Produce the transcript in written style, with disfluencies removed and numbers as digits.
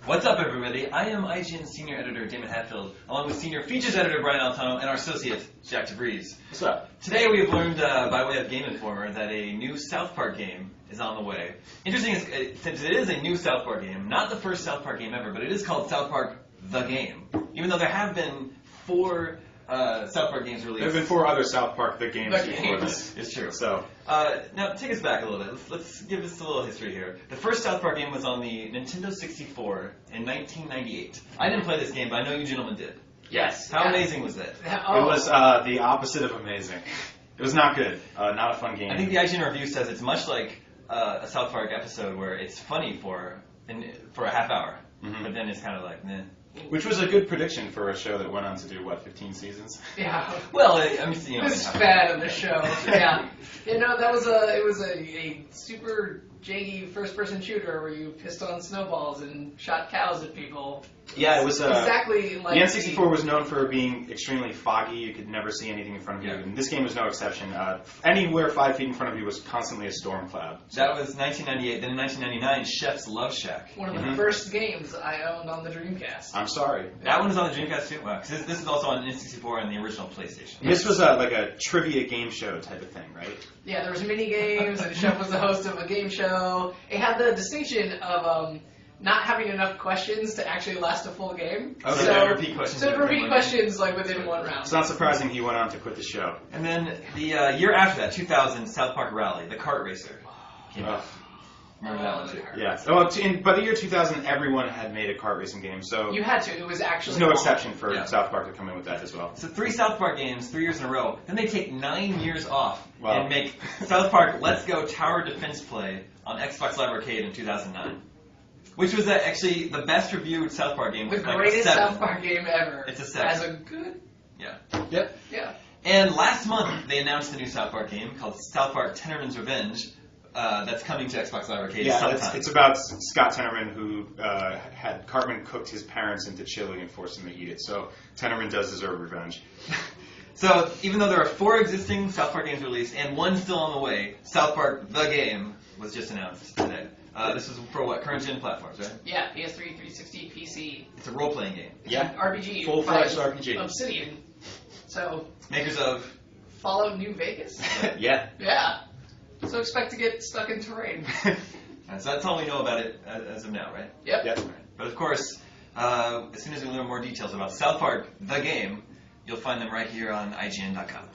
What's up, everybody? I am IGN Senior Editor Damon Hatfield, along with Senior Features Editor Brian Altano and our associate, Jack DeVries. What's up? Today we have learned, by way of Game Informer, that a new South Park game is on the way. Interesting, since it is a new South Park game, not the first South Park game ever, but it is called South Park The Game. Even though there have been 4 South Park games released. There have been 4 other South Park The Games before this. It's true. So, now, take us back a little bit. Let's give us a little history here. The first South Park game was on the Nintendo 64 in 1998. I didn't play this game, but I know you gentlemen did. Yes. How amazing was it? It was the opposite of amazing. It was not good. Not a fun game. I think the IGN review says it's much like a South Park episode where it's funny for a half hour, but then it's kind of like, meh. Which was a good prediction for a show that went on to do, 15 seasons? Yeah. Well, I mean, you know. It was bad of the show. Yeah. You know, it was a super janky first-person shooter where you pissed on snowballs and shot cows at people. Yeah, it was exactly like the N64 was known for being extremely foggy. You could never see anything in front of you, and this game was no exception. Anywhere 5 feet in front of you was constantly a storm cloud. That was 1998. Then in 1999, Chef's Love Shack. One of the first games I owned on the Dreamcast. I'm sorry. That one was on the Dreamcast too? Wow, because this is also on N64 and the original PlayStation. This was like a trivia game show type of thing, right? Yeah, there was mini games, and Chef was the host of a game show. It had the distinction of not having enough questions to actually last a full game. Okay, so repeat questions. So repeat questions like within one round. It's not surprising he went on to quit the show. And then the year after that, 2000, South Park Rally, the kart racer, came out. Remember that one too? Yeah. Well, by the year 2000, everyone had made a kart racing game, so you had to. It was actually there's no exception for South Park to come in with that as well. So 3 South Park games, 3 years in a row. Then they take 9 years off Wow. and make South Park Let's Go Tower Defense Play on Xbox Live Arcade in 2009. Which was actually the best reviewed South Park game. The greatest South Park game ever. It's a 7. As a good... Yeah. Yep. Yeah. And last month, they announced a new South Park game called South Park Tenorman's Revenge that's coming to Xbox Live Arcade sometime. It's about Scott Tenorman who had Cartman cooked his parents into chili and forced them to eat it. So Tenorman does deserve revenge. So even though there are 4 existing South Park games released and 1 still on the way, South Park The Game was just announced today. This is for what? Current gen platforms, right? Yeah, PS3, 360, PC. It's a role-playing game. It's an RPG. Full-fledged RPG. Obsidian. So... Makers of... Fallout New Vegas? Yeah. Yeah. So expect to get stuck in terrain. So that's all we know about it as of now, right? Yep. Yep. But of course, as soon as we learn more details about South Park, the game, you'll find them right here on IGN.com.